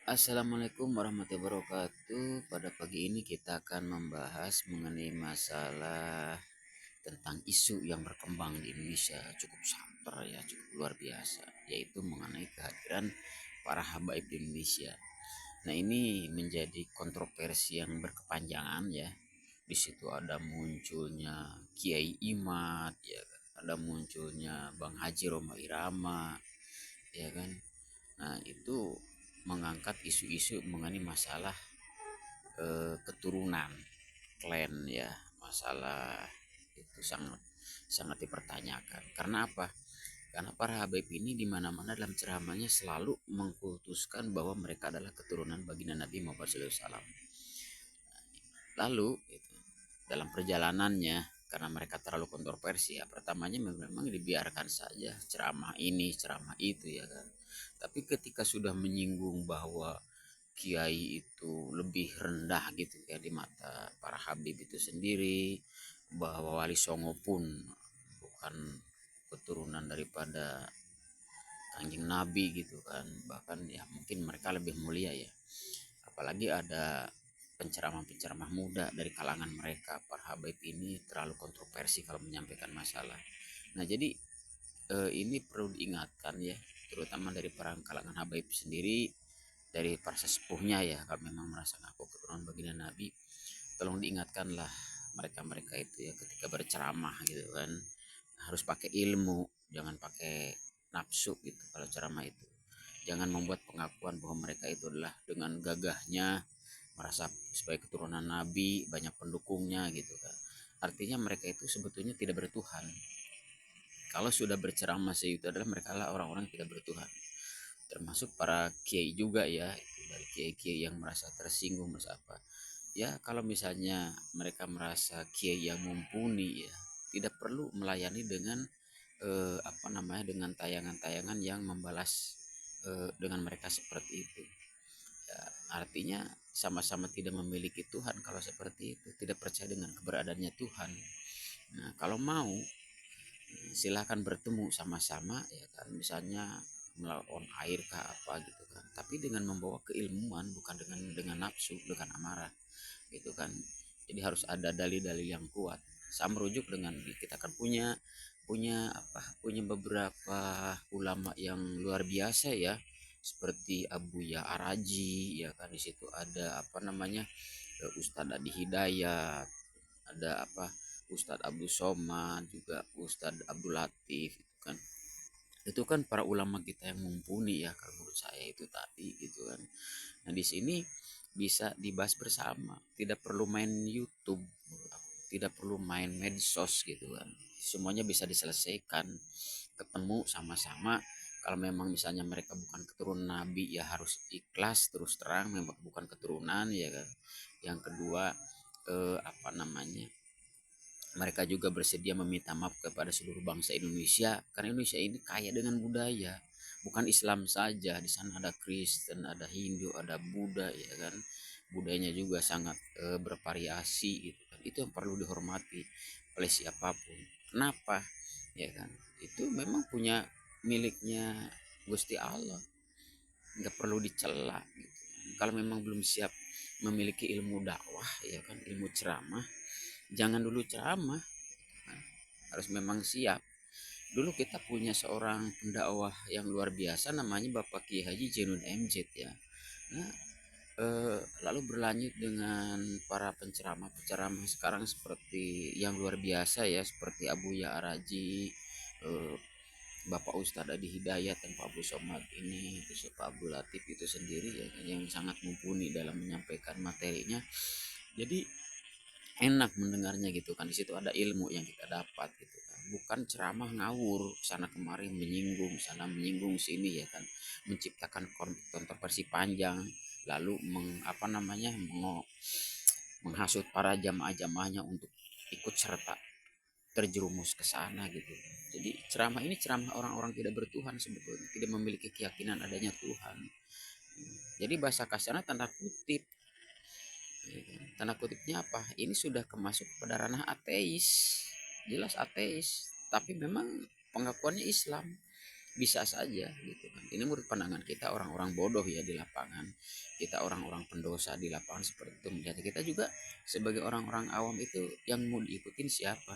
Assalamualaikum warahmatullahi wabarakatuh. Pada pagi ini kita akan membahas mengenai masalah tentang isu yang berkembang di Indonesia cukup santer ya, cukup luar biasa, yaitu mengenai kehadiran para habaib di Indonesia. Nah, ini menjadi kontroversi yang berkepanjangan ya. Di situ ada munculnya Kiai Imad ya, ada munculnya Bang Haji Roma Irama ya kan. Nah, itu mengangkat isu-isu mengenai masalah keturunan klan ya, masalah itu sangat sangat dipertanyakan. Karena apa? Karena para habaib ini di mana-mana dalam ceramahnya selalu mengkultuskan bahwa mereka adalah keturunan baginda Nabi Muhammad SAW. Lalu itu, dalam perjalanannya, karena mereka terlalu kontroversi ya, pertamanya memang dibiarkan saja ceramah ini ceramah itu ya kan. Tapi ketika sudah menyinggung bahwa kiai itu lebih rendah gitu ya di mata para habib itu sendiri, bahwa Wali Songo pun bukan keturunan daripada Kanjeng Nabi gitu kan, bahkan ya mungkin mereka lebih mulia ya. Apalagi ada penceramah-penceramah muda dari kalangan mereka, para habaib ini terlalu kontroversi kalau menyampaikan masalah. Nah, jadi ini perlu diingatkan ya, terutama dari para kalangan habaib sendiri, dari para sesepuhnya ya, kalau memang merasa ngaku keturunan baginda Nabi, tolong diingatkanlah mereka-mereka itu ya, ketika berceramah gitu kan, harus pakai ilmu, jangan pakai nafsu gitu kalau ceramah itu. Jangan membuat pengakuan bahwa mereka itu adalah dengan gagahnya merasa sebagai keturunan Nabi, banyak pendukungnya gitu kan. Artinya mereka itu sebetulnya tidak bertuhan. Kalau sudah berceramah itu adalah mereka lah orang-orang yang tidak bertuhan. Termasuk para kiai juga ya, itu dari kiai-kiai yang merasa tersinggung, merasa apa. Ya kalau misalnya mereka merasa kiai yang mumpuni ya, tidak perlu melayani dengan dengan tayangan-tayangan yang membalas dengan mereka seperti itu. Ya, artinya sama-sama tidak memiliki Tuhan kalau seperti itu, tidak percaya dengan keberadaannya Tuhan. Nah, kalau mau silahkan bertemu sama-sama ya kan, misalnya melawan air kah apa gitu kan, tapi dengan membawa keilmuan, bukan dengan nafsu, dengan amarah gitu kan. Jadi harus ada dalil-dalil yang kuat. Saya merujuk dengan kita kan punya beberapa ulama yang luar biasa ya, seperti Abu Ya Araji ya kan. Di situ ada Ustadz Adi Hidayat, ada Ustadz Abdul Somad, juga Ustadz Abdul Latif itu kan. Itu kan para ulama kita yang mumpuni ya kalau menurut saya itu tadi gitu kan. Nah, di sini bisa dibahas bersama, tidak perlu main YouTube, tidak perlu main medsos gitu kan. Semuanya bisa diselesaikan, ketemu sama-sama. Kalau memang misalnya mereka bukan keturunan Nabi ya harus ikhlas terus terang memang bukan keturunan ya kan. Yang kedua, apa namanya mereka juga bersedia meminta maaf kepada seluruh bangsa Indonesia, karena Indonesia ini kaya dengan budaya, bukan Islam saja. Di sana ada Kristen, ada Hindu, ada Buddha ya kan. Budayanya juga sangat bervariasi gitu kan. Itu yang perlu dihormati oleh siapapun. Kenapa ya kan, itu memang punya miliknya Gusti Allah, nggak perlu dicela gitu. Kalau memang belum siap memiliki ilmu dakwah ya kan, ilmu ceramah, jangan dulu ceramah. Nah, harus memang siap. Dulu kita punya seorang pendakwah yang luar biasa, namanya Bapak Kiai Haji Jainun MZ ya. Nah, lalu berlanjut dengan para penceramah-penceramah sekarang seperti yang luar biasa ya, seperti Abu Ya Araji, eh, Bapak Ustadz Adi Hidayat, dan Pak Abu Somad ini, terus Pak Abdul Latif itu sendiri ya, yang sangat mumpuni dalam menyampaikan materinya. Jadi enak mendengarnya gitu kan. Di situ ada ilmu yang kita dapat gitu kan, bukan ceramah ngawur sana kemari, menyinggung sana menyinggung sini ya kan, menciptakan kontroversi panjang, lalu menghasut para jamaah-jamaahnya untuk ikut serta terjerumus ke sana gitu. Jadi ceramah ini ceramah orang-orang tidak bertuhan, sebetulnya tidak memiliki keyakinan adanya Tuhan. Jadi bahasa kasarnya tanda kutip. Tanda kutipnya apa? Ini sudah kemasuk pada ranah ateis. Jelas ateis, tapi memang pengakuannya Islam. bisa saja gitu kan. Ini menurut pandangan kita orang-orang bodoh ya di lapangan, kita orang-orang pendosa di lapangan seperti itu. Jadi kita juga sebagai orang-orang awam itu yang mau diikutin siapa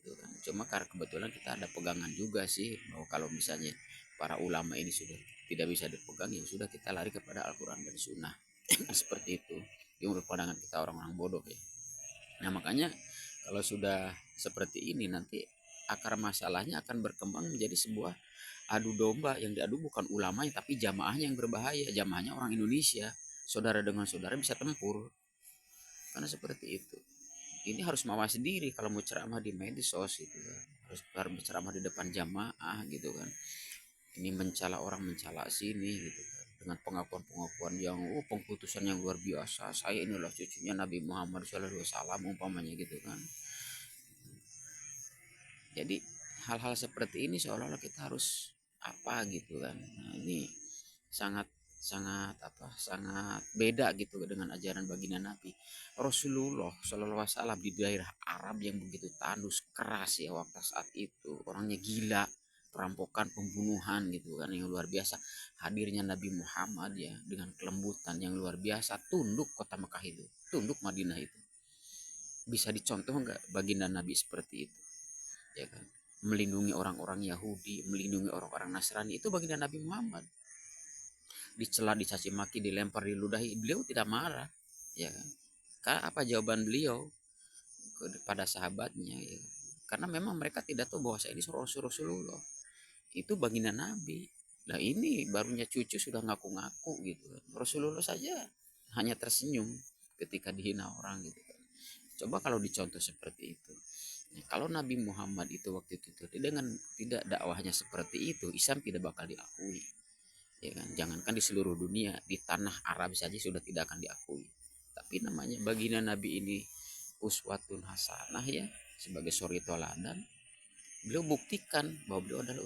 gitu kan. Cuma karena kebetulan kita ada pegangan juga sih bahwa kalau misalnya para ulama ini sudah tidak bisa dipegang, ya sudah kita lari kepada Al-Quran dan Sunnah. Seperti itu. Yang menurut pandangan kita orang-orang bodoh ya. Nah makanya kalau sudah seperti ini nanti akar masalahnya akan berkembang menjadi sebuah adu domba. Yang diadu bukan ulamanya tapi jamaahnya yang berbahaya. Jamaahnya orang Indonesia, saudara dengan saudara bisa tempur, karena seperti itu. Ini harus mawas diri kalau mau ceramah di medsos itu kan. Harus berceramah di depan jamaah gitu kan. Ini mencela orang, mencela sini gitu kan, dengan pengakuan-pengakuan yang pengkutusan yang luar biasa, saya inilah cucunya Nabi Muhammad SAW umpamanya gitu kan. Jadi hal-hal seperti ini seolah-olah kita harus apa gitu kan. Nah, ini sangat sangat sangat beda gitu dengan ajaran baginda Nabi Rasulullah Shallallahu Alaihi Wasallam di daerah Arab yang begitu tandus keras ya waktu saat itu, orangnya gila, perampokan, pembunuhan gitu kan yang luar biasa. Hadirnya Nabi Muhammad ya dengan kelembutan yang luar biasa, tunduk kota Mekah itu, tunduk Madinah itu. Bisa dicontoh nggak baginda Nabi seperti itu ya kan, melindungi orang-orang Yahudi, melindungi orang-orang Nasrani, itu baginda Nabi Muhammad. Dicela, dicaci maki, dilempar, diludahi, beliau tidak marah ya kan. Karena apa jawaban beliau kepada sahabatnya ya. Karena memang mereka tidak tahu bahwa saya ini Rasulullah, itu baginda Nabi. Nah ini barunya cucu sudah ngaku-ngaku gitu kan. Rasulullah saja hanya tersenyum ketika dihina orang gitu kan. Coba kalau dicontoh seperti itu. Nah, kalau Nabi Muhammad itu waktu itu dengan tidak dakwahnya seperti itu, Islam tidak bakal diakui. Ya kan? Jangankan di seluruh dunia, di tanah Arab saja sudah tidak akan diakui. Tapi namanya baginda Nabi ini uswatun hasanah ya, sebagai suri toladan. Beliau buktikan bahwa beliau adalah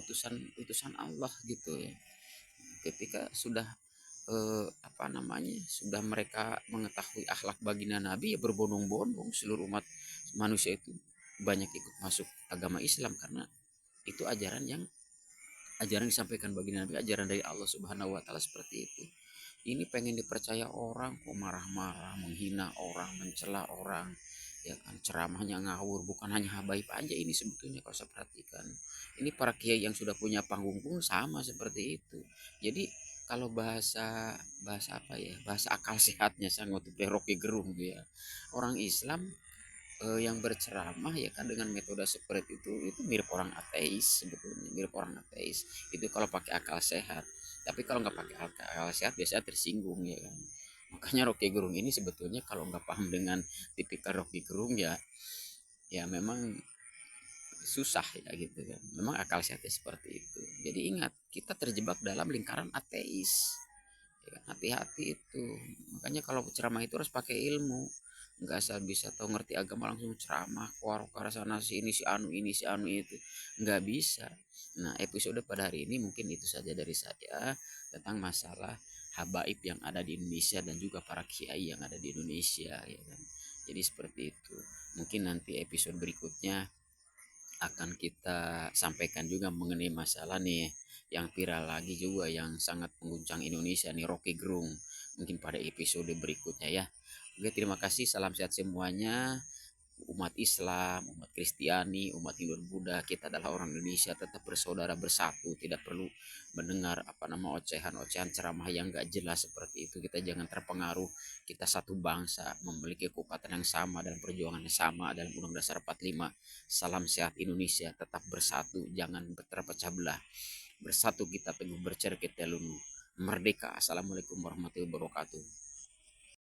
utusan Allah gitu ya. Ketika sudah sudah mereka mengetahui akhlak baginda Nabi, ya berbondong-bondong seluruh umat manusia itu banyak ikut masuk agama Islam, karena itu ajaran disampaikan baginda Nabi, ajaran dari Allah Subhanahu wa taala seperti itu. Ini pengen dipercaya orang kok marah-marah, menghina orang, mencela orang ya kan, ceramahnya ngawur, bukan hanya habaib aja ini sebetulnya kalau saya perhatikan. Ini para kiai yang sudah punya panggung pun sama seperti itu. Jadi kalau bahasa bahasa apa ya, bahasa akal sehatnya saya ngutip Rocky Gerung gitu ya, orang Islam yang berceramah ya kan dengan metode seperti itu mirip orang ateis sebetulnya, mirip orang ateis itu kalau pakai akal sehat. Tapi kalau nggak pakai akal sehat biasanya tersinggung ya kan. Makanya Rocky Gerung ini sebetulnya kalau nggak paham dengan tipikal Rocky Gerung ya, ya memang susah ya gitu kan. Memang akal sehatnya seperti itu. Jadi ingat, kita terjebak dalam lingkaran ateis ya kan? Hati-hati itu. Makanya kalau ceramah itu harus pakai ilmu, nggak asal bisa tahu ngerti agama langsung ceramah keluar ke sana si ini si anu ini si anu itu, nggak bisa. Nah episode pada hari ini mungkin itu saja dari saya tentang masalah habaib yang ada di Indonesia dan juga para kiai yang ada di Indonesia ya kan. Jadi seperti itu, mungkin nanti episode berikutnya akan kita sampaikan juga mengenai masalah nih yang viral lagi juga yang sangat mengguncang Indonesia nih, Rocky Gerung, mungkin pada episode berikutnya ya. Oke, terima kasih, salam sehat semuanya. Umat Islam, umat Kristiani, umat Hindu dan Buddha, kita adalah orang Indonesia, tetap bersaudara bersatu, tidak perlu mendengar ocehan-ocehan ceramah yang gak jelas seperti itu. Kita jangan terpengaruh, kita satu bangsa, memiliki kekuatan yang sama dan perjuangan yang sama dalam Undang Dasar 45. Salam sehat Indonesia, tetap bersatu, jangan terpecah belah. Bersatu kita teguh, bercerita lunu. Merdeka. Assalamualaikum warahmatullahi wabarakatuh.